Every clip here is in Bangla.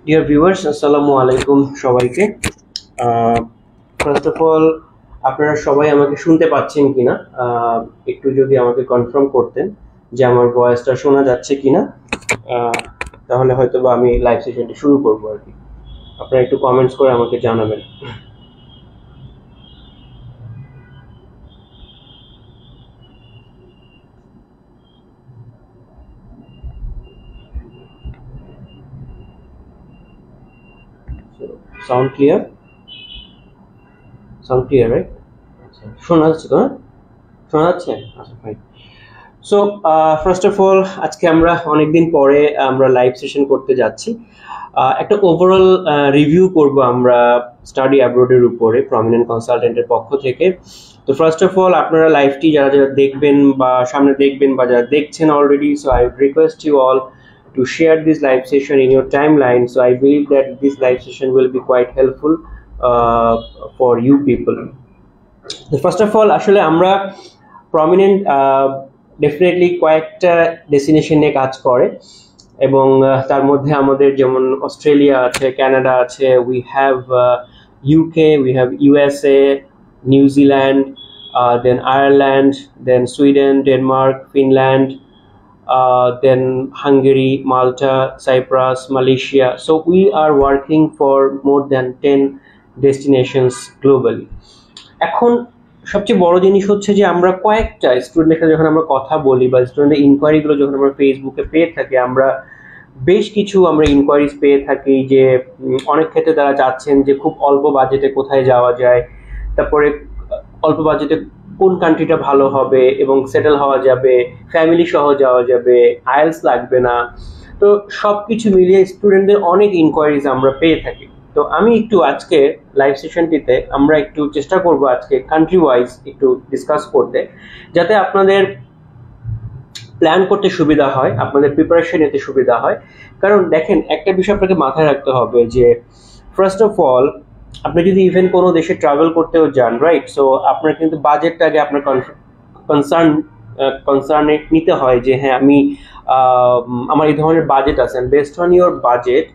ডিয়ার ভিউয়ার্স, আসসালামু আলাইকুম সবাইকে। ফার্স্ট অফ অল, আপনারা সবাই আমাকে শুনতে পাচ্ছেন কিনা একটু যদি আমাকে কনফার্ম করতেন যে আমার ভয়েসটা শোনা যাচ্ছে কিনা, তাহলে হয়তো বা আমি লাইভ সেশনটি শুরু করবো আর কি। আপনারা একটু কমেন্টস করে আমাকে জানাবেন। Sound clear? Sound clear, right? আচ্ছা, শোনা যাচ্ছে তো? শোনা যাচ্ছে? আচ্ছা, fine. So first of all, আজকে আমরা অনেকদিন পরে আমরা লাইভ সেশন করতে যাচ্ছি। একটা ওভারঅল রিভিউ করব আমরা স্টাডি অ্যাব্রোডের উপরে প্রমিনেন্ট কনসালটেন্টের পক্ষ থেকে। তো ফার্স্ট অফ অল, আপনারা লাইভটি যারা যারা দেখবেন বা সামনে দেখবেন বা যারা দেখছেন already, so I request you all to share this live session in your timeline. So I believe that this live session will be quite helpful for you people. So first of all, আসলে আমরা প্রমিনেন্ট ডেফিনেটলি কয়েকটা ডেস্টিনেশন নিয়ে কাজ করে, এবং তার মধ্যে আমাদের যেমন অস্ট্রেলিয়া আছে, কানাডা আছে, we have UK, we have USA, New Zealand, then Ireland, then Sweden, Denmark, Finland, then Hungary, Malta, Cyprus, Malaysia. So we are working for more than 10 destinations globally. এখন সবচেয়ে বড় জিনিস হচ্ছে যে আমরা কয়েকটা স্টুডেন্টের সাথে যখন আমরা কথা বলি বা স্টুডেন্টের ইনকোয়ারিগুলো যখন আমরা ফেসবুকে পেয়ে থাকি, আমরা বেশ কিছু ইনকোয়ারিজ পেয়ে থাকি যে অনেক ক্ষেত্রে তারা চাচ্ছেন যে খুব অল্প বাজেটে কোথায় যাওয়া যায়, তারপরে অল্প বাজেটে কোন কান্ট্রিটা ভালো হবে এবং সেটেল হওয়া যাবে, ফ্যামিলি সহ যাওয়া যাবে, আইএলস লাগবে না। তো সব কিছু মিলিয়ে স্টুডেন্টদের অনেক ইনকোয়ারিজ আমরা পেয়ে থাকি। তো আমি একটু আজকে লাইভ সেশনটিতে আমরা একটু চেষ্টা করব আজকে কান্ট্রি ওয়াইজ একটু ডিসকাস করতে, যাতে আপনাদের প্ল্যান করতে সুবিধা হয়, আপনাদের প্রিপারেশন নিতে সুবিধা হয়। কারণ দেখেন, একটা বিষয় আপনাকে মাথায় রাখতে হবে যে ফার্স্ট অফ অল, আপনি যদি ইভেন কোনো দেশে ট্রাভেল করতেও যান, রাইট, সো আপনার কিন্তু বাজেটটা আগে আপনার কনসার্নে নিতে হয় যে হ্যাঁ, আমি আমার এই ধরনের বাজেট আছে, based on your budget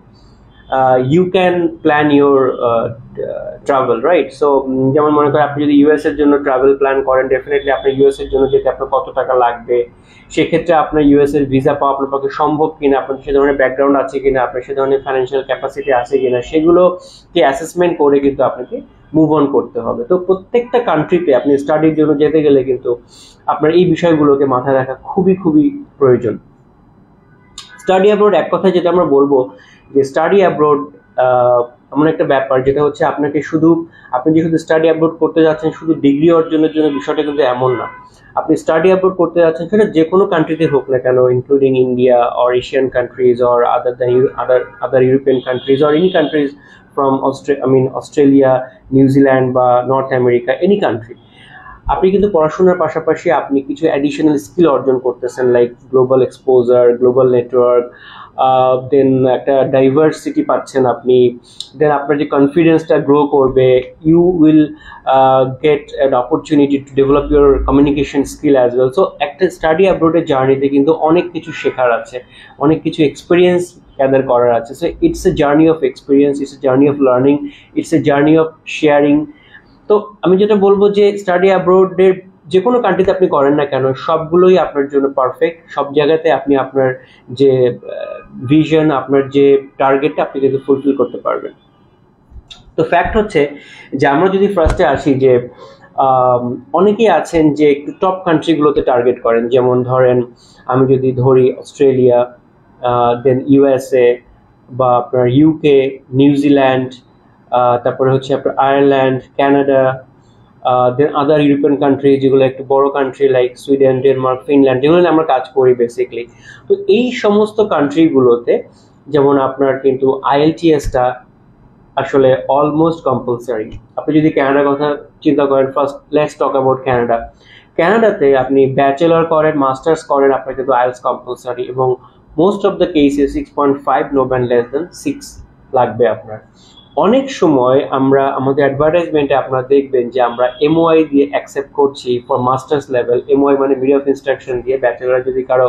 you can plan your travel, right? So যেমন মনে করেন আপনি যদি ইউএস এর জন্য ট্রাভেল প্ল্যান করেন, ডেফিনেটলি আপনার ইউএস এর জন্য যেতে আপনার কত টাকা লাগবে, সেক্ষেত্রে আপনার ইউএস এর ভিসা পাওয়া আপনার পক্ষে সম্ভব কিনা, আপনার সে ধরনের ব্যাকগ্রাউন্ড আছে কিনা, আপনার সে ধরনের ফাইন্যান্সিয়াল ক্যাপাসিটি আছে কিনা, সেগুলোকে অ্যাসেসমেন্ট করে কিন্তু আপনাকে মুভ অন করতে হবে। তো প্রত্যেকটা কান্ট্রিতে আপনি স্টাডির জন্য যেতে গেলে কিন্তু আপনার এই বিষয়গুলোকে মাথায় রাখা খুবই খুবই প্রয়োজন। স্টাডি অ্যাব্রোড, এক কথায় যেটা আমরা বলবো যে স্টাডি অ্যাব্রোড এমন একটা ব্যাপার যেটা হচ্ছে আপনাকে আপনি যে শুধু স্টাডি অ্যাব্রোড করতে যাচ্ছেন শুধু ডিগ্রি অর্জনের জন্য, বিষয়টা কিন্তু এমন না। আপনি স্টাডি অ্যাব্রোড করতে যাচ্ছেন সেটা যে কোনো কান্ট্রিতে হোক না কেন, including India or Asian countries or other European countries or any countries from Australia, New Zealand বা নর্থ আমেরিকা, এনি কান্ট্রি। আপনি কিন্তু পড়াশোনার পাশাপাশি আপনি কিছু অ্যাডিশনাল স্কিল অর্জন করতেছেন, like global exposure, global network, then একটা ডাইভার্সিটি পাচ্ছেন আপনি, দেন আপনার যে কনফিডেন্সটা গ্রো করবে, you will get an opportunity to develop your communication skill as well. So একটা স্টাডি অ্যাব্রোডের জার্নিতে কিন্তু অনেক কিছু শেখার আছে, অনেক কিছু এক্সপিরিয়েন্স গ্যাদার করার আছে। So it's a journey of experience, it's a journey of learning, it's a journey of sharing. তো আমি যেটা বলবো যে স্টাডি অ্যাব্রোডের যে কোনো কান্ট্রিতে আপনি করেন না কেন, সবগুলোই আপনার জন্য পারফেক্ট। সব জায়গাতে আপনি আপনার যে ভিশন, আপনার যে টার্গেটটা আপনি কিন্তু ফুলফিল করতে পারবেন। তো ফ্যাক্ট হচ্ছে যে আমরা যদি ফার্স্টে আসি যে অনেকেই আছেন যে একটু টপ কান্ট্রিগুলোতে টার্গেট করেন, যেমন ধরেন আমি যদি ধরি অস্ট্রেলিয়া, দেন ইউএসএ বা আপনার ইউকে, নিউজিল্যান্ড, তারপরে হচ্ছে আপনার আয়ারল্যান্ড, কানাডা, দেন আদার ইউরোপিয়ান কান্ট্রি যেগুলো একটু বড় country like Sweden, Denmark, Finland, যেগুলো আমরা কাজ করি বেসিকলি। তো এই সমস্ত কান্ট্রিগুলোতে যেমন আপনার কিন্তু আইএলটিএসটা আসলে অলমোস্ট কম্পালসারি। আপনি যদি কানাডার কথা চিন্তা করেন, first let's talk about Canada. কানাডাতে আপনি ব্যাচেলর করেন, মাস্টার্স করেন, আপনার কিন্তু আইএলটিএস কম্পালসারি, এবং মোস্ট অফ দ্য কেসে 6.5 নো ব্যান লেস দেন 6 লাগবে আপনার। অনেক সময় আমরা আমাদের অ্যাডভার্টাইজমেন্টে আপনারা দেখবেন যে আমরা এমওআই দিয়ে অ্যাকসেপ্ট করছি ফর মাস্টার্স লেভেল। এমওআই মানে মিডিয়া অফ ইনস্ট্রাকশন দিয়ে ব্যাচেলর যদি কারো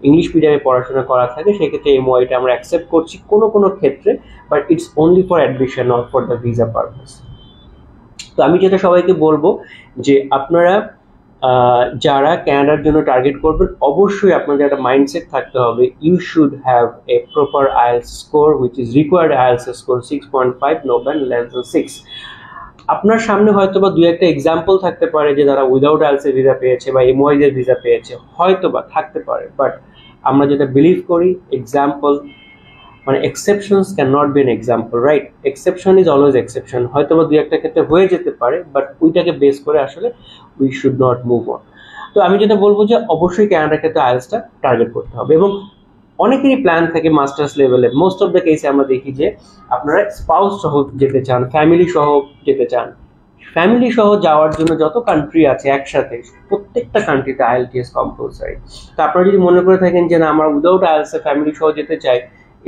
ইংলিশ মিডিয়ামে পড়াশোনা করা থাকে সেক্ষেত্রে এমওআইটা আমরা অ্যাকসেপ্ট করছি কোনো কোনো ক্ষেত্রে, but it's only for admission not for the visa purpose. তো আমি যেটা সবাইকে বলবো যে আপনারা যারা কানাডার জন্য টার্গেট করবেন অবশ্যই আপনাদের একটা মাইন্ডসেট থাকতে হবে, you should have a proper IELTS score which is required IELTS score 6.5 no than less than 6। আপনার সামনে হয়তো বা দুই একটা এক্সাম্পল থাকতে পারে যে তারা উইদাউট আইএলটিএস ভিসা পেয়েছে বা এমওআইদের ভিসা পেয়েছে, হয়তো বা থাকতে পারে, বাট আমরা যেটা বিলিভ করি এক্সাম্পল মানে exceptions can not be an example, right? Exception is always exception, হয়তো বা দুই একটা ক্ষেত্রে হয়ে যেতে পারে, বাট ওইটাকে বেস করে আসলে we should not move on. তো আমি যেটা বলবো যে অবশ্যই কানাডার ক্ষেত্রে আইএলটিএসটা টার্গেট করতে হবে। এবং অনেকেরই প্ল্যান থাকে মাস্টার্স লেভেলে, মোস্ট অফ দ্য কেসে আমরা দেখি যে আপনারা স্পাউস সহ যেতে চান, ফ্যামিলি সহ যেতে চান। ফ্যামিলি সহ যাওয়ার জন্য যত কান্ট্রি আছে একসাথে প্রত্যেকটা কান্ট্রিতে আইএলটিএস কম্পালসারি। তো আপনারা যদি মনে করে থাকেন যে না আমরা উইদাউট আইএলটিএস ফ্যামিলি সহ যেতে চাই,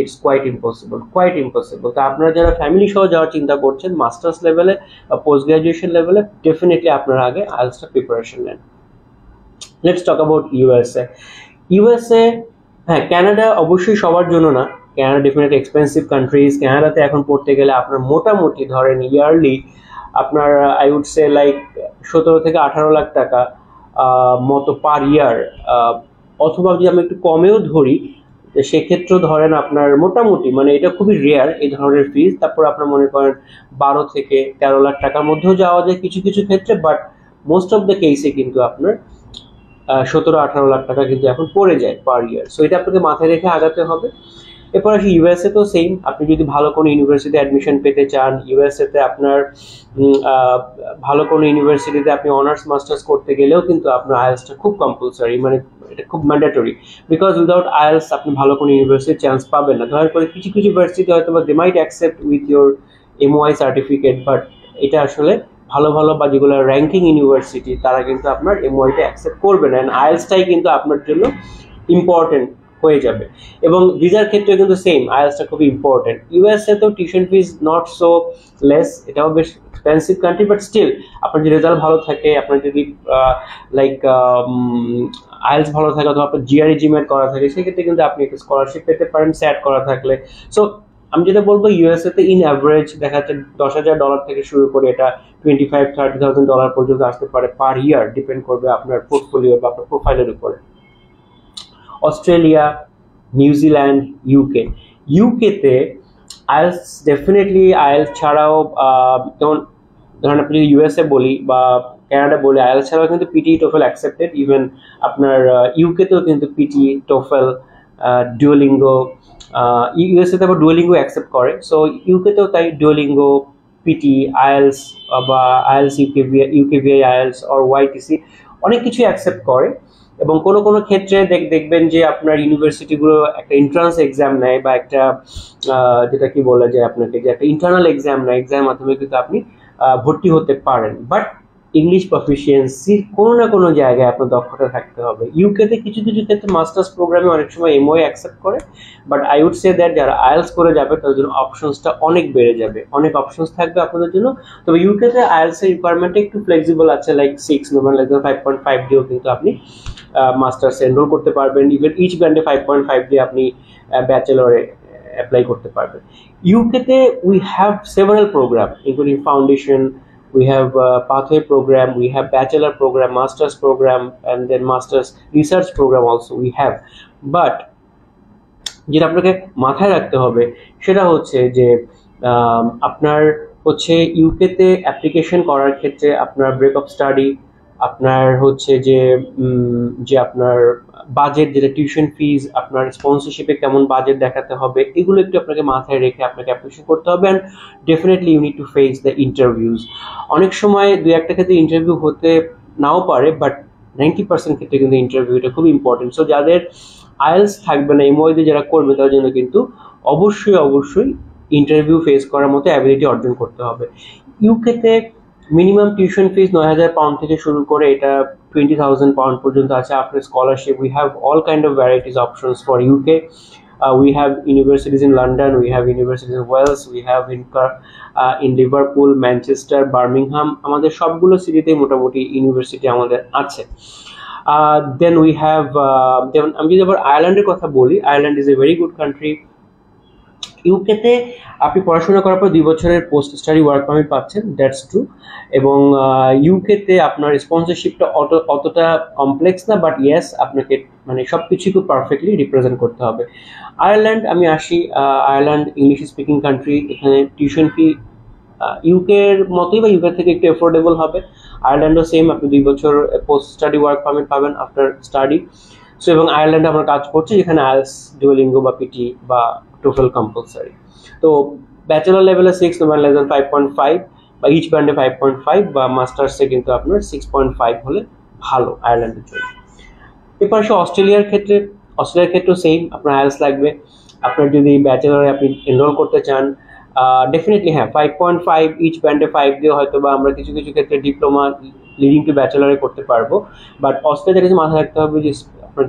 ইটস কোয়াইট ইম্পসিবল। তো আপনারা যারা ফ্যামিলি সহ যাওয়ার চিন্তা করছেন মাস্টার্স লেভেলে বা পোস্ট গ্রাজুয়েশন লেভেলে, ডেফিনেটলি আপনারা আগে আইএলটিএসটা প্রিপারেশন নেন। Let's talk about USA. হ্যাঁ, কানাডা অবশ্যই সবার জন্য না, কানাডা ডেফিনেটলি এক্সপেন্সিভ কান্ট্রিজ। কানাডাতে এখন পড়তে গেলে আপনার মোটামুটি ধরেন ইয়ারলি আপনার আই উড সে লাইক 17 থেকে 18 লাখ টাকা মতো পার ইয়ার, অথবা যদি আমি একটু কমেও ধরি সেক্ষেত্রেও ধরেন আপনার মোটামুটি মানে এটা খুবই রেয়ার এই ধরনের ফিজ। তারপর আপনার মনে করেন 12 থেকে 13 লাখ টাকার মধ্যেও যাওয়া যায় কিছু কিছু ক্ষেত্রে, বাট মোস্ট অফ দ্য কেসে কিন্তু আপনার 17-18 লাখ টাকা কিন্তু এখন পড়ে যায় পার ইয়ার। সো এটা আপনাকে মাথায় রেখে আগাতে হবে। এরপর আসি ইউএসএ, তো সেম, আপনি যদি ভালো কোনো ইউনিভার্সিটিতে অ্যাডমিশন পেতে চান ইউএসএতে আপনার ভালো কোনো ইউনিভার্সিটিতে আপনি অনার্স মাস্টার্স করতে গেলেও কিন্তু আপনার আইএলটিএসটা খুব কম্পালসারি, মানে এটা খুব ম্যান্ডেটরি, বিকজ উইদাউট আইএলটিএস আপনি ভালো কোনো ইউনিভার্সিটির চান্স পাবেন না। ধরার করে কিছু কিছু ইউনিভার্সিটি হয়তো বা they might accept with your MOI certificate, but এটা আসলে ভালো ভালো বা যেগুলো র্যাঙ্কিং ইউনিভার্সিটি তারা কিন্তু আপনার এমওআইটা অ্যাকসেপ্ট করবে না, অ্যান্ড আইএলটিএসটাই কিন্তু আপনার জন্য ইম্পর্টেন্ট হয়ে যাবে। এবং ভিসার ক্ষেত্রে কিন্তু সেম, আইএলটিএসটা খুবই ইম্পর্টেন্ট। ইউএসএ তো tuition fees not so less, এটাও বেশ এক্সপেন্সিভ কান্ট্রি, বাট স্টিল আপনার যদি রেজাল্ট ভালো থাকে, আপনার যদি লাইক আইএলটিএস ভালো থাকে অথবা আপনার জিআরই জিম্যাট করা থাকে, সেক্ষেত্রে কিন্তু আপনি একটা স্কলারশিপ পেতে পারেন স্যাট করা থাকলে। সো আমি যেটা বলবো ইউএসএতে ইন অ্যাভারেজ দেখা যাচ্ছে $10,000 থেকে শুরু করে এটা $25,000-30,000 পর্যন্ত আসতে পারে পার ইয়ার, ডিপেন্ড করবে আপনার পোর্টফোলিও বা আপনার প্রোফাইলের উপরে। অস্ট্রেলিয়া, নিউজিল্যান্ড, ইউকেতে আইএলটিএস ডেফিনেটলি আইএলটিএস ছাড়াও যেমন ধরেন আপনি যদি ইউএসএ বলি বা কানাডা বলি, আইএলটিএস ছাড়াও কিন্তু পিটি টোফেল অ্যাকসেপ্টেড। ইভেন আপনার ইউকেতেও কিন্তু পিটি টোফেল ডুয়োলিঙ্গো, ইউএসএতে আবার ডুয়োলিঙ্গো অ্যাকসেপ্ট করে, সো ইউকেতেও তাই ডুয়োলিঙ্গো, পিটি, আইএলটিএস বা আইএলটিএস ইউকেভিআই আইএলটিএস অর ওয়াইটিসি অনেক কিছুই অ্যাকসেপ্ট করে। এবং কোনো কোনো ক্ষেত্রে দেখবেন যে আপনার ইউনিভার্সিটিগুলো একটা এন্ট্রান্স এক্সাম নেয় বা একটা যেটা কি বলা যায় আপনাকে যে একটা ইন্টারনাল এক্সাম নেয়, এক্সামের মাধ্যমে কিন্তু আপনি ভর্তি হতে পারেন। বাট ইংলিশ প্রফিসিয়েন্সির কোনো না কোনো জায়গায় আপনার দক্ষতা থাকতে হবে। ইউকেতে কিছু কিছু ক্ষেত্রে মাস্টার্স প্রোগ্রামে অনেক সময় এমওআই অ্যাকসেপ্ট করে, but I would say that যারা আইএলটিএস করে যাবে তাদের জন্য অপশনসটা অনেক বেড়ে যাবে, অনেক অপশনস থাকবে আপনাদের জন্য। তবে ইউকেতে আইএলটিএস এর রিকোয়ারমেন্টটা একটু ফ্লেক্সিবল আছে, লাইক 6 নো লেস দ্যান 5.5 দিয়েও কিন্তু আপনি মাস্টার্স এনরোল করতে পারবেন। ইভেন ইচ ব্যান্ডে 5.5 দিয়ে আপনি ব্যাচেলরে অ্যাপ্লাই করতে পারবেন। ইউকেতে we have several program including foundation, we have pathway program, we have bachelor program, masters program, and then masters research program also we have. But যেটা আপনাকে মাথায় রাখতে হবে সেটা হচ্ছে যে আপনার হচ্ছে ইউকেতে অ্যাপ্লিকেশন করার ক্ষেত্রে আপনার ব্রেক অফ স্টাডি, আপনার হচ্ছে যে আপনার বাজেট, যেটা টিউশন ফিজ, আপনার স্পন্সরশিপে কেমন বাজেট দেখাতে হবে, এগুলো একটু আপনাকে মাথায় রেখে আপনাকে অ্যাপ্লিকেশন করতে হবে। And definitely you need to face the interviews. অনেক সময় দু একটা ক্ষেত্রে ইন্টারভিউ হতে নাও পারে, বাট 90% ক্ষেত্রে কিন্তু ইন্টারভিউটা খুব ইম্পর্টেন্ট। সো যাদের আইএলটিএস থাকবে না, এমওআই দিয়ে যারা করবে তাদের জন্য কিন্তু অবশ্যই ইন্টারভিউ ফেস করার মতো অ্যাবিলিটি অর্জন করতে হবে। ইউকেতে মিনিমাম টিউশন ফিজ 9,000 পাউন্ড থেকে শুরু করে এটা 20,000 পাউন্ড পর্যন্ত আছে। After scholarship we have all kind of varieties options for UK. We have universities in London, we have universities in Wales, we have in Liverpool, Manchester, Birmingham, আমাদের সবগুলো সিটিতেই মোটামুটি ইউনিভার্সিটি আমাদের আছে। দেন উই হ্যাভ, যেমন আমি যদি আবার আয়ারল্যান্ডের কথা বলি, Ireland is a very good country. ইউকেতে আপনি পড়াশোনা করার পর 2 বছরের পোস্ট স্টাডি ওয়ার্ক পারমিট পাচ্ছেন, দ্যাটস ট্রু। এবং ইউকেতে আপনার স্পন্সরশিপটা অতটা কমপ্লেক্স না, বাট ইয়েস আপনাকে মানে সব কিছুই খুব পারফেক্টলি রিপ্রেজেন্ট করতে হবে। আয়ারল্যান্ড আমি আসি, আয়ারল্যান্ড ইংলিশ স্পিকিং কান্ট্রি, এখানে টিউশন ফি ইউকের মতোই বা ইউকে থেকে একটু অ্যাফোর্ডেবল হবে। আয়ারল্যান্ডও সেম, আপনি 2 বছর পোস্ট স্টাডি ওয়ার্ক পারমিট পাবেন আফটার স্টাডি। সো এবং আয়ারল্যান্ডে আমরা কাজ করছি যেখানে আইএলটিএস, ডুওলিঙ্গো বা পিটি বা টোফেল কম্পালসারি। তো ব্যাচেলার লেভেলে 6 no less than 5.5, বা ইচ ব্যান্ডে 5.5, বা মাস্টার্সে কিন্তু আপনার 6.5 হলে ভালো আয়ারল্যান্ডের জন্য। এরপর আসে অস্ট্রেলিয়ার ক্ষেত্রেও সেম, আপনার আইএলটিএস লাগবে। আপনার যদি ব্যাচেলারে আপনি এনরোল করতে চান, ডেফিনেটলি হ্যাঁ 5.5 ইচ ব্যান্ডে 5 দিয়ে হয়তো বা আমরা কিছু কিছু ক্ষেত্রে ডিপ্লোমা লিডিং টু ব্যাচেলারে করতে পারবো। বাট অস্ট্রেলিয়ার কাছে মাথায় রাখতে হবে যে আপনার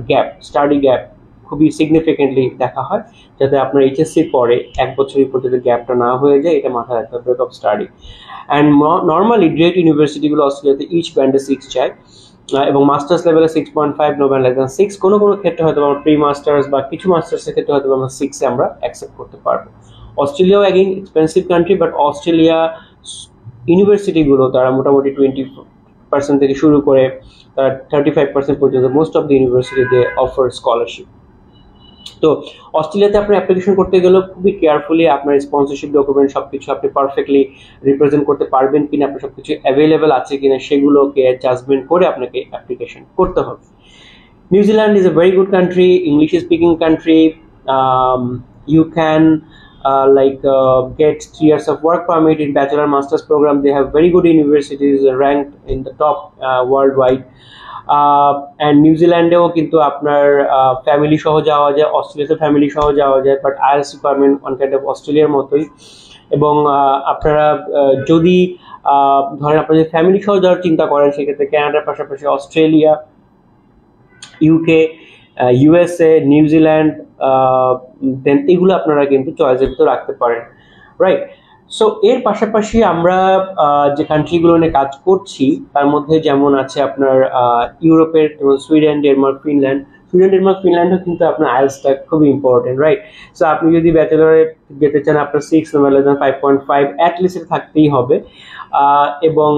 স্টাডি গ্যাপ খুবই সিগনিফিকেন্টলি দেখা হয়, যাতে আপনার এইচএসসির পরে 1 বছরের পর্যন্ত গ্যাপটা না হয়ে যায়, এটা মাথায় রাখতে হবে break of study. And normally great ইউনিভার্সিটিগুলো অস্ট্রেলিয়াতে ইচ ব্যান্ডে 6 চায়, এবং মাস্টার্স লেভেলে 6.5, no less than 6। কোনো ক্ষেত্রে হয়তো আমরা প্রি মাস্টার্স বা কিছু মাস্টার্সের ক্ষেত্রে হয়তো আমরা 6-এ আমরা অ্যাকসেপ্ট করতে পারবো। অস্ট্রেলিয়াও again expensive country, but Australia ইউনিভার্সিটিগুলো তারা মোটামুটি 20% থেকে শুরু করে তারা 35% পর্যন্ত most of the university they offer scholarship. তো অস্ট্রেলিয়াতে আপনি অ্যাপ্লিকেশন করতে গেলে খুবই কেয়ারফুলি আপনার স্পন্সরশিপ ডকুমেন্ট সবকিছু আপনি পারফেক্টলি রিপ্রেজেন্ট করতে পারবেন কিনা, আপনার সবকিছু অ্যাভেলেবেল আছে কিনা সেগুলোকে জাজমেন্ট করে আপনাকে অ্যাপ্লিকেশন করতে হবে। New Zealand is a very good country, English speaking country. You can get 3 years of work permit in bachelor master's program. They have very good universities ranked in the top worldwide. And নিউজিল্যান্ডেও কিন্তু আপনার ফ্যামিলি সহ যাওয়া যায়, অস্ট্রেলিয়াতে ফ্যামিলি সহ যাওয়া যায়, but IELTS requirement on kind of অস্ট্রেলিয়ার মতোই। এবং আপনারা যদি ধরেন আপনারা যদি ফ্যামিলি সহ যাওয়ার চিন্তা করেন, সেক্ষেত্রে কানাডার পাশাপাশি অস্ট্রেলিয়া, ইউকে, ইউএসএ, নিউজিল্যান্ড, দেন এগুলো আপনারা কিন্তু চয়েসের ভিতরে রাখতে পারেন, রাইট? সো এর পাশাপাশি আমরা যে কান্ট্রিগুলো নিয়ে কাজ করছি তার মধ্যে যেমন আছে আপনার ইউরোপের যেমন Sweden, Denmark, Finland. Sweden, Denmark, ফিনল্যান্ডও কিন্তু আপনার আইএলটিএসটা খুবই ইম্পর্টেন্ট, রাইট? সো আপনি যদি ব্যাচেলরে যেতে চান আপনার 6 no less than 5.5 অ্যাটলিস্ট থাকতেই হবে। এবং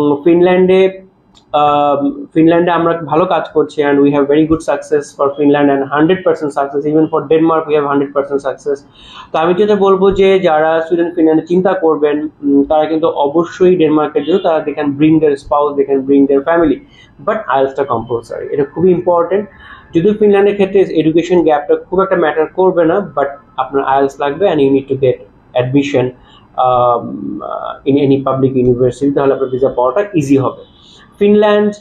ফিনল্যান্ডে আমরা ভালো কাজ করছি, and we have very good success for Finland and 100% success. Even for Denmark we have 100% success. তো আমি যেটা বলবো যে যারা সুইডেন, ফিনল্যান্ডে চিন্তা করবেন তারা কিন্তু অবশ্যই ডেনমার্কের জন্য তারা they can bring their spouse, they can bring their family, but আইএলটিএসটা কম্পালসারি, এটা খুবই ইম্পর্টেন্ট। যদিও ফিনল্যান্ডের ক্ষেত্রে এডুকেশন গ্যাপটা খুব একটা ম্যাটার করবে না, বাট আপনার আইএলটিএস লাগবে and you need to get admission in any public university, তাহলে আপনার ভিসা পাওয়াটা ইজি হবে। ফিনল্যান্ড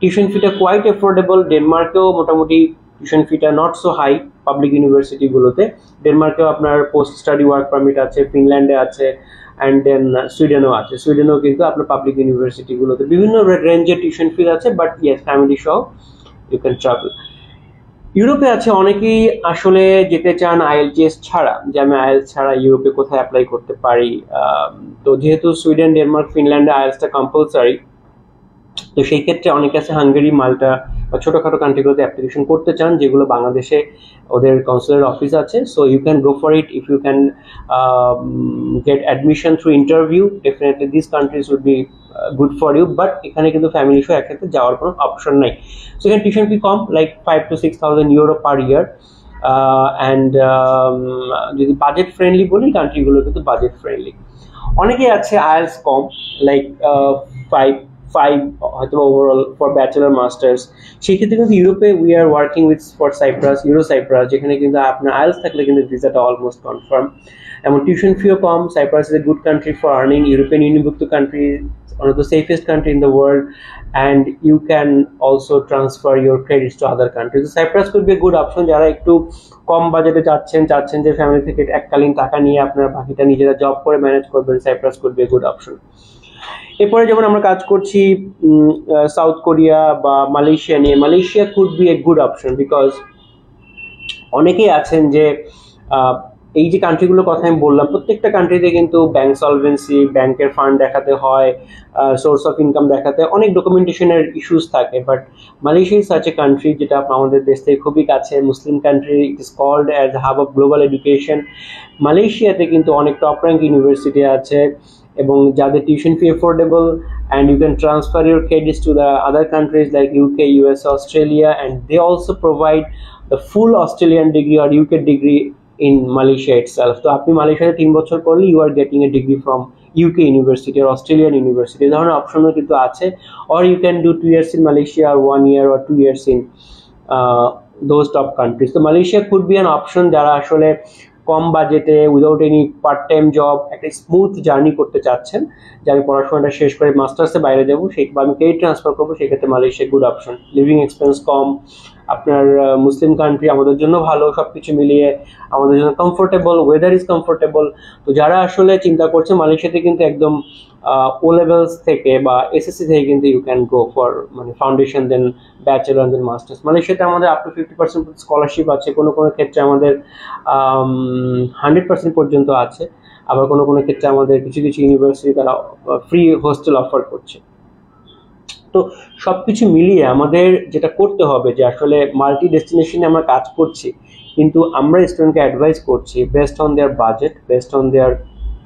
টিউশন ফিটা কোয়াইট অ্যাফোর্ডেবল। ডেনমার্কেও মোটামুটি টিউশন ফিটা নট সো হাই পাবলিক ইউনিভার্সিটিগুলোতে। ডেনমার্কেও আপনার পোস্ট স্টাডি ওয়ার্ক পারমিট আছে, ফিনল্যান্ডে আছে, অ্যান্ড দেন সুইডেনও আছে। সুইডেনও কিন্তু আপনার পাবলিক ইউনিভার্সিটিগুলোতে বিভিন্ন রেঞ্জের টিউশন ফি আছে, বাট ইয়েস ফ্যামিলি সহ ইউ ক্যান ট্রাভেল। ইউরোপে আছে অনেকেই আসলে যেতে চান আইএলটিএস ছাড়া, যে আমি আইএলটিএস ছাড়া ইউরোপে কোথায় অ্যাপ্লাই করতে পারি। তো যেহেতু সুইডেন, ডেনমার্ক, ফিনল্যান্ডে আইএলটিএসটা কম্পালসারি, তো সেই ক্ষেত্রে অনেকে আছে হাঙ্গেরি, মাল্টা বা ছোটোখাটো কান্ট্রিগুলোতে অ্যাপ্লিকেশন করতে চান, যেগুলো বাংলাদেশে ওদের কনসুলার অফিস আছে। So you can go for it if you can get admission through interview. Definitely this countries would be good for you, but এখানে কিন্তু ফ্যামিলি সহ একসাথে যাওয়ার কোনো অপশন নাই। সো এখানে tuition fee com, like 5 to 6,000 euro per year. And যদি বাজেট ফ্রেন্ডলি বলি, কান্ট্রিগুলো কিন্তু বাজেট ফ্রেন্ডলি। অনেকে আছে আইএলটিএস কম, লাইক 5 হয়তো ওভারঅল ফর ব্যাচেলার মাস্টার্স। সেই ক্ষেত্রে কিন্তু ইউরোপে we are working with for Cyprus, Cyprus, যেখানে কিন্তু আপনার আইএলটিএস থাকলে কিন্তু ভিসাটা অলমোস্ট কনফার্ম, এবং টিউশন ফিও কম। Cyprus is a good country for earning, European ইউনিয়নভুক্ত country, one of the safest country in the world, and you can also transfer your credits to other countries. So Cyprus could be a good option যারা একটু কম বাজেটে চাচ্ছেন যে ফ্যামিলি থেকে এককালীন টাকা নিয়ে আপনারা বাকিটা নিজেরা জব করে ম্যানেজ করবেন, cypress could be a good option. এরপরে যেমন আমরা কাজ করছি সাউথ কোরিয়া বা মালয়েশিয়া নিয়ে, Malaysia could B a good option, because অনেকেই আছেন যে এই যে কান্ট্রিগুলোর কথা আমি বললাম, প্রত্যেকটা কান্ট্রিতে কিন্তু ব্যাংক সলভেন্সি, ব্যাংকের ফান্ড দেখাতে হয়, সোর্স অফ ইনকাম দেখাতে অনেক ডকুমেন্টেশনের ইস্যুস থাকে। But Malaysia is such a country যেটা আমাদের দেশ থেকে খুবই কাছে, Muslim country, it is called as hub of global education. মালয়েশিয়াতে কিন্তু অনেক টপ র্যাঙ্ক ইউনিভার্সিটি আছে এবং যাদের tuition fee affordable, and you can transfer your credits to the other countries like UK, US, Australia, and they also provide the full Australian degree or UK degree in Malaysia itself. তো আপনি মালয়েশিয়াতে 3 বছর করলে you are getting a degree from UK university or Australian university, এই ধরনের অপশনও কিন্তু আছে। or you can do 2 years in Malaysia or 1 year or 2 years in those top countries. তো Malaysia could be an option যারা আসলে কম বাজেটে without any part time job একটা স্মুথ জার্নি করতে চাচ্ছেন, যে আমি পড়াশোনাটা শেষ করে মাস্টার্সে বাইরে যাবো, সেই বা আমি ক্রেডিট ট্রান্সফার করবো, সেক্ষেত্রে Malaysia good option. Living expense কম, আপনার মুসলিম কান্ট্রি আমাদের জন্য ভালো, সব কিছু মিলিয়ে আমাদের জন্য কমফোর্টেবল, ওয়েদার ইজ কমফোর্টেবল। তো যারা আসলে চিন্তা করছে মালয়েশিয়াতে কিন্তু একদম ও লেভেলস থেকে বা এসএসসি থেকে কিন্তু ইউ ক্যান গো ফর মানে ফাউন্ডেশন, দেন ব্যাচেলর, দেন মাস্টার্স। মালয়েশিয়াতে আমাদের আপ টু 50% স্কলারশিপ আছে, কোনো কোনো ক্ষেত্রে আমাদের 100% পর্যন্ত আছে, আবার কোনো কোনো ক্ষেত্রে আমাদের কিছু কিছু ইউনিভার্সিটি তারা ফ্রি হোস্টেল অফার করছে। তো সব কিছু মিলিয়ে আমাদের যেটা করতে হবে যে আসলে মাল্টি ডেস্টিনেশনে আমরা কাজ করছি, কিন্তু আমরা স্টুডেন্টকে অ্যাডভাইস করছি best on their budget, best on their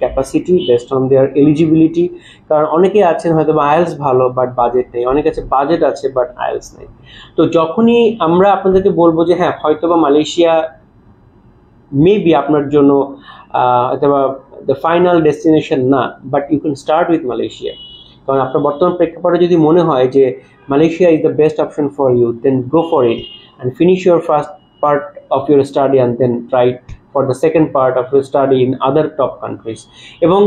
capacity, best on their eligibility. কারণ অনেকে আছেন হয়তো বা আইএলস ভালো বাট বাজেট নেই, অনেকে আছে বাজেট আছে বাট আইএলস নেই। তো যখনই আমরা আপনাদেরকে বলবো যে হ্যাঁ হয়তো বা মালয়েশিয়া মেবি আপনার জন্য অথবা দ্য ফাইনাল ডেস্টিনেশন না, but you can start with Malaysia. কারণ আপনার বর্তমান প্রেক্ষাপটে যদি মনে হয় যে Malaysia is the best option for you, then go for it and finish your first part of your study and then try for the second part of your study in other top countries. এবং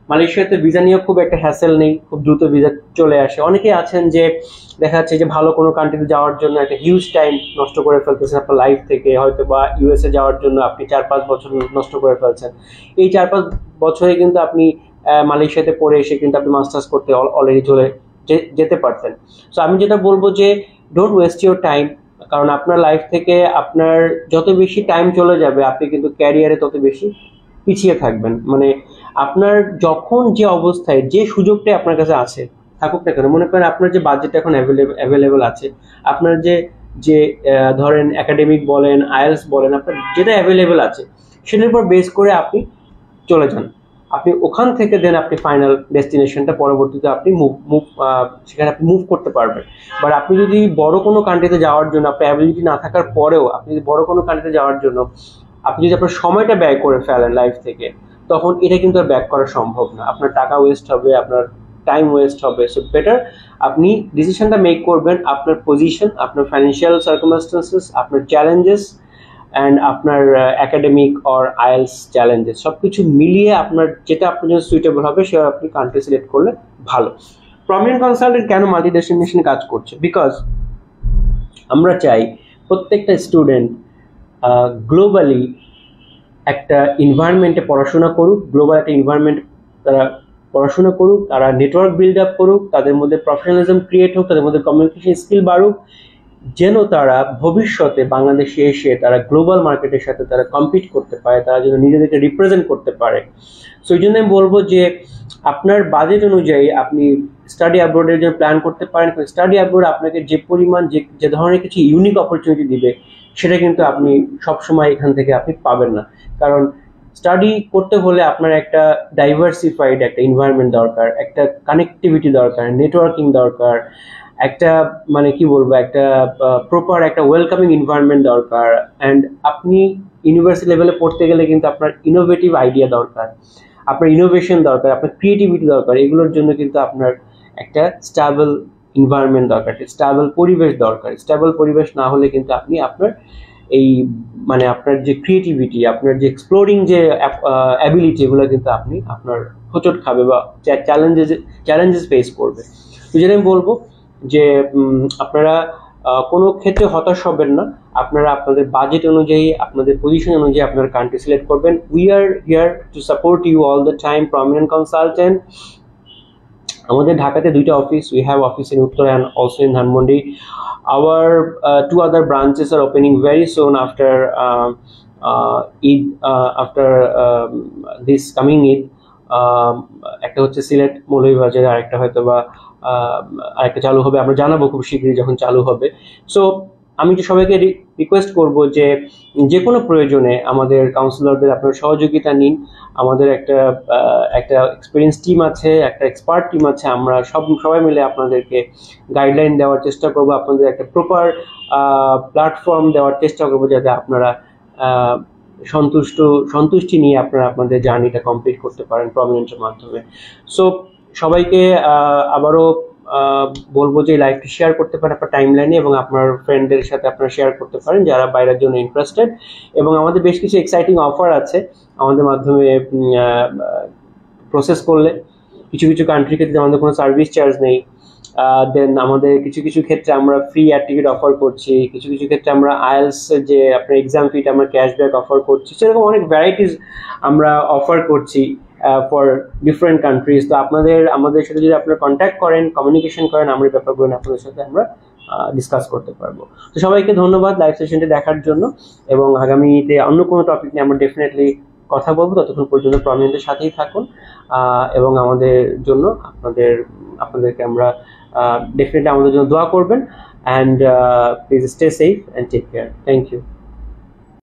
মালয়েশিয়াতে ভিসা নিয়ে খুব একটা হ্যাসেল নেই, খুব দ্রুত ভিসা চলে আসে। অনেকেই আছেন যে দেখা যাচ্ছে যে ভালো কোনো কান্ট্রিতে যাওয়ার জন্য একটা হিউজ টাইম নষ্ট করে ফেলতেছেন আপনার লাইফ থেকে, হয়তো বা ইউএসএ যাওয়ার জন্য আপনি 4-5 বছর নষ্ট করে ফেলছেন। এই 4-5 বছরে কিন্তু আপনি মালয়েশিয়াতে পড়ে এসে কিন্তু আপনি মাস্টার্স করতে অলরেডি চলে যেতে পারতেন। সো আমি যেটা বলবো যে ডোন্ট ওয়েস্ট ইউর টাইম, কারণ আপনার লাইফ থেকে আপনার যত বেশি টাইম চলে যাবে আপনি কিন্তু ক্যারিয়ারে তত বেশি পিছিয়ে থাকবেন। মানে আপনার যখন যে অবস্থায় যে সুযোগটাই আপনার কাছে আছে থাকুক না কেন, মনে করেন আপনার যে বাজেট এখন অ্যাভেলেবেল আছে, আপনার যে যে ধরেন একাডেমিক বলেন, আইএলস বলেন, আপনার যেটা অ্যাভেলেবেল আছে সেটার উপর বেস করে আপনি চলে যান। আপনি ওখান থেকে দেন আপনি ফাইনাল ডেস্টিনেশনটা পরবর্তীতে আপনি সেখানে আপনি মুভ করতে পারবেন। বাট আপনি যদি বড় কোনো কান্ট্রিতে যাওয়ার জন্য আপনার অ্যাবিলিটি না থাকার পরেও আপনি যদি বড় কোনো কান্ট্রিতে যাওয়ার জন্য আপনি যদি আপনার সময়টা ব্যয় করে ফেলেন লাইফ থেকে, তখন এটা কিন্তু আর ব্যাক করা সম্ভব না। আপনার টাকা ওয়েস্ট হবে, আপনার টাইম ওয়েস্ট হবে। সো বেটার আপনি ডিসিশনটা মেক করবেন আপনার পজিশন, আপনার ফাইন্যান্সিয়াল সার্কামস্টেন্সেস, আপনার চ্যালেঞ্জেস অ্যান্ড আপনার একাডেমিক অর আইএলস চ্যালেঞ্জেস, সব কিছু মিলিয়ে আপনার যেটা আপনার জন্য সুইটেবল হবে সেটা আপনি কান্ট্রি সিলেক্ট করলে ভালো। প্রমিনেন্ট কনসালটেন্ট কেন মাল্টি ডেস্টিনেশনে কাজ করছে? বিকজ আমরা চাই প্রত্যেকটা স্টুডেন্ট গ্লোবালি একটা এনভায়রনমেন্টে পড়াশোনা করুক, গ্লোবাল একটা এনভায়রনমেন্ট তারা পড়াশোনা করুক, তারা নেটওয়ার্ক বিল্ড আপ করুক, তাদের মধ্যে প্রফেশনালিজম ক্রিয়েট হোক, তাদের মধ্যে কমিউনিকেশন স্কিল বাড়ুক, যেন তারা ভবিষ্যতে বাংলাদেশে এসে তারা গ্লোবাল মার্কেটের সাথে তারা কম্পিট করতে পারে, তারা যেন নিজেদেরকে রিপ্রেজেন্ট করতে পারে। সো এই জন্য আমি বলবো যে আপনার বাজেট অনুযায়ী আপনি স্টাডি অ্যাব্রোডের জন্য প্ল্যান করতে পারেন। স্টাডি অ্যাব্রোড আপনাকে যে পরিমাণ যে ধরনের কিছু ইউনিক অপরচুনিটি দিবে সেটা কিন্তু আপনি সবসময় এখান থেকে আপনি পাবেন না। কারণ স্টাডি করতে হলে আপনার একটা ডাইভার্সিফাইড একটা এনভায়রনমেন্ট দরকার, একটা কানেক্টিভিটি দরকার, নেটওয়ার্কিং দরকার, একটা মানে কি বলবো একটা প্রপার একটা ওয়েলকামিং এনভায়রনমেন্ট দরকার। অ্যান্ড আপনি ইউনিভার্সিটি লেভেলে পড়তে গেলে কিন্তু আপনার ইনোভেটিভ আইডিয়া দরকার, আপনার ইনোভেশন দরকার, আপনার ক্রিয়েটিভিটি দরকার। এগুলোর জন্য কিন্তু আপনার একটা স্টেবল এনভায়রনমেন্ট দরকার, স্টেবল পরিবেশ দরকার। স্টেবল পরিবেশ না হলে কিন্তু আপনি আপনার এই মানে আপনার যে ক্রিয়েটিভিটি, আপনার যে এক্সপ্লোরিং যে অ্যাবিলিটি, এগুলো কিন্তু আপনি আপনার হোঁচট খাবে বা চ্যালেঞ্জেস ফেস করবে। তো যেটা আমি বলবো যে আপনারা কোনো ক্ষেত্রে হতাশ হবেন না, আপনারা আপনাদের বাজেট অনুযায়ী, আপনাদের পজিশন অনুযায়ী আপনার কান্ট্রি সিলেক্ট করবেন। We are here to support you all the time, prominent consultant. আমাদের ঢাকাতে 2টা office, we have office in Uttara and also in Dhanmondi. Our 2 other branches are opening very soon after Eid after this coming Eid, একটা হচ্ছে সিলেট মৌলভীবাজারে, আরেকটা হয়তো বা আরেকটা চালু হবে, আমরা জানাবো খুব শীঘ্রই যখন চালু হবে। সো আমি যে সবাইকে রিকোয়েস্ট করব যে যে কোনো প্রয়োজনে আমাদের কাউন্সিলরদের আপনার সহযোগিতা নিন। আমাদের একটা এক্সপিরিয়েন্স টিম আছে, একটা এক্সপার্ট টিম আছে, আমরা সবাই মিলে আপনাদেরকে গাইডলাইন দেওয়ার চেষ্টা করব, আপনাদের একটা প্রপার প্ল্যাটফর্ম দেওয়ার চেষ্টা করব যাতে আপনারা সন্তুষ্টি নিয়ে আপনারা আপনাদের জার্নিটা কমপ্লিট করতে পারেন প্রমিনেন্টের মাধ্যমে। সো সবাইকে আবারও বলবো যে লাইভটি শেয়ার করতে পারেন আপনার টাইম লাইনে, এবং আপনার ফ্রেন্ডদের সাথে আপনারা শেয়ার করতে পারেন যারা বাইরের জন্য ইন্টারেস্টেড। এবং আমাদের বেশ কিছু এক্সাইটিং অফার আছে আমাদের মাধ্যমে প্রসেস করলে। কিছু কিছু কান্ট্রি ক্ষেত্রে আমাদের কোনো সার্ভিস চার্জ নেই। দেন আমাদের কিছু কিছু ক্ষেত্রে আমরা ফ্রি এয়ার টিকিট অফার করছি, কিছু কিছু ক্ষেত্রে আমরা আইএলস যে আপনার এক্সাম ফিটা আমরা ক্যাশব্যাক অফার করছি, সেরকম অনেক ভ্যারাইটিস আমরা অফার করছি ফর ডিফারেন্ট কান্ট্রিজ। তো আমাদের সাথে যদি আপনারা কন্ট্যাক্ট করেন, কমিউনিকেশন করেন, আমরা এই ব্যাপারগুলো আপনাদের সাথে আমরা ডিসকাস করতে পারবো। তো সবাইকে ধন্যবাদ লাইভ সেশনটি দেখার জন্য, এবং আগামীতে অন্য কোনো টপিক নিয়ে আমরা ডেফিনেটলি কথা বলবো। ততক্ষণ পর্যন্ত প্রমিনেন্টের সাথেই থাকুন, এবং আমাদের জন্য আপনাদেরকে আমরা ডেফিনেটলি আমাদের জন্য দোয়া করবেন। And please stay safe and take care. Thank you.